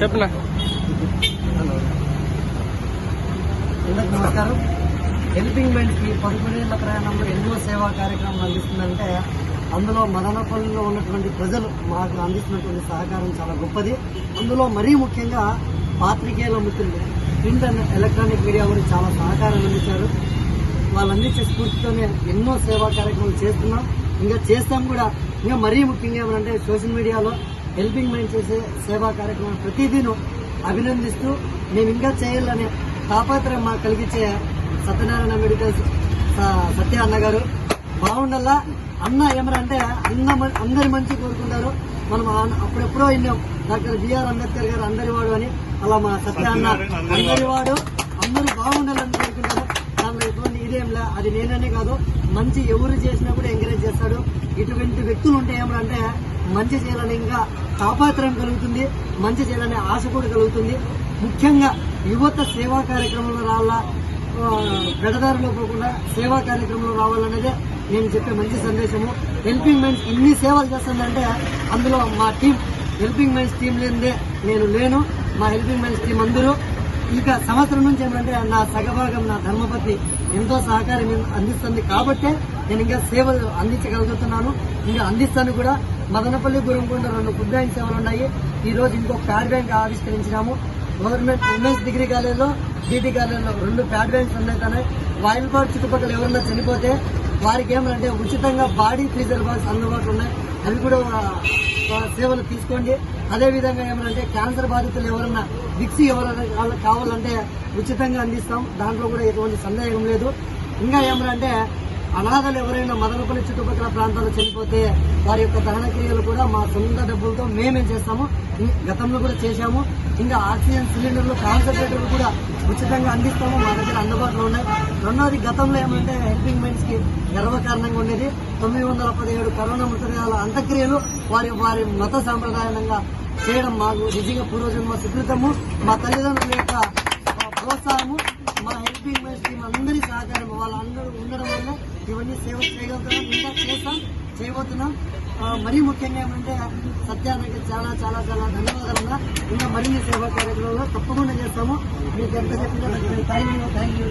చెప్పనా నమస్కారం. Helping minds కి 11 ఏళ్ల ప్రయాణంలో ఎన్నో సేవా కార్యక్రమాలు అందిస్తుందంటే అందులో మదనపల్లిలో ఉన్నటువంటి ప్రజలు మాకు అందిస్తున్నటువంటి సహకారం చాలా గొప్పది. అందులో మరీ ముఖ్యంగా పాత్రికేయుల మిత్రులు, ప్రింట్ అండ్ ఎలక్ట్రానిక్ మీడియా గురించి చాలా సహకారం అందించారు. వాళ్ళు అందించే స్ఫూర్తితోనే ఎన్నో సేవా కార్యక్రమాలు చేస్తున్నాం, ఇంకా చేస్తాం కూడా. ఇంకా మరీ ముఖ్యంగా ఏమంటే సోషల్ మీడియాలో హెల్పింగ్ మైండ్ చేసే సేవా కార్యక్రమాలు ప్రతిదీను అభినందిస్తూ మేము ఇంకా చేయాలనే తాపత్రయం మాకు కలిగించే సత్యనారాయణ మెడికల్స్ సత్య అన్న గారు బాగుండాలా. అన్న ఏమరంటే అందరి మంచి కోరుకుంటారు. మనం అప్పుడెప్పుడో విన్నాం డాక్టర్ బిఆర్ అంబేద్కర్ గారు అందరివాడు అని. అలా మా సత్య అన్న అందరివాడు, అందరూ బాగుండాలని కోరుకుంటారు. దాంట్లో ఎటువంటి ఇదేంలా, అది నేననే కాదు, మంచి ఎవరు చేసినా కూడా ఎంకరేజ్ చేస్తాడు. ఇటువంటి వ్యక్తులు ఉంటే ఏమంటే మంచి చేయాలని ఇంకా తాపాత్రయం కలుగుతుంది, మంచి చేయాలనే ఆశ కూడా కలుగుతుంది. ముఖ్యంగా యువత సేవా కార్యక్రమంలో రావాలా, పెడదారిలో పోకుండా సేవా కార్యక్రమంలో రావాలనేదే నేను చెప్పే మంచి సందేశము. హెల్పింగ్ మైండ్స్ ఇన్ని సేవలు చేస్తుందంటే అందులో మా టీం, హెల్పింగ్ మైండ్స్ టీం లేనిదే నేను లేను. మా హెల్పింగ్ మైండ్స్ టీం అందరూ ఇక సంవత్సరం నుంచి ఏమంటే నా సగభాగం నా ధర్మపత్ని ఎంతో సహకారం అందిస్తుంది కాబట్టే నేను ఇంకా సేవలు అందించగలుగుతున్నాను, ఇంకా అందిస్తాను కూడా. మదనపల్లి గురంకొండ 2 ఫుడ్ బ్యాంక్ సేవలు ఉన్నాయి. ఈ రోజు ఇంకో ప్యాడ్ బ్యాంక్ ఆవిష్కరించినాము. గవర్నమెంట్ ఉమెన్స్ డిగ్రీ కాలేజీలో, బీటీ కాలేజీలో 2 ప్యాడ్ బ్యాంక్స్ ఉన్నాయి. వాయిల్పాడు చుట్టుపక్కల ఎవరన్నా చనిపోతే వారికి ఏమంటే ఉచితంగా బాడీ ఫ్రీజర్ బాక్స్ అందుబాటులో ఉన్నాయి, అవి కూడా సేవలు తీసుకోండి. అదేవిధంగా ఏమంటే క్యాన్సర్ బాధితులు ఎవరన్నా విక్సి ఎవరైనా కావాలంటే ఉచితంగా అందిస్తాం, దాంట్లో కూడా ఎటువంటి సందేహం లేదు. ఇంకా ఏమంటే అనాథలు ఎవరైనా మదనపల్లి చుట్టుపక్కల ప్రాంతాల్లో చనిపోతే వారి యొక్క దహన క్రియలు కూడా మా సొంత డబ్బులతో మేమే చేస్తాము, గతంలో కూడా చేశాము. ఇంకా ఆక్సిజన్ సిలిండర్లు, కాన్సన్ట్రేటర్లు కూడా ఉచితంగా అందిస్తాము, మా దగ్గర అందుబాటులో ఉన్నాయి. రెండవది, గతంలో ఏమంటే హెల్పింగ్ మైండ్స్ కి గర్వకారణంగా ఉండేది 917 కరోనా మృతదేహాల అంత్యక్రియలు వారి వారి మత సాంప్రదాయంగా చేయడం మాకు నిజంగా పూర్వజన్మ సుకృతము. మా తల్లిదండ్రుల యొక్క ప్రోత్సాహము, మా హెల్పింగ్ మైండ్స్ టీం అందరి సహకారం వాళ్ళందరూ ఉండడం వల్ల ఇవన్నీ సేవ చేయగలుగుతున్నాం, ఇంకా చేస్తాం, చేయబోతున్నాం. మరీ ముఖ్యంగా ఏమంటే సత్యానికి చాలా చాలా చాలా ధన్యవాదాలు. ఇంకా మరిన్ని సేవా కార్యక్రమాల్లో తప్పకుండా చేస్తాము. మీకు ఎంత చెప్పినా థ్యాంక్ యూ.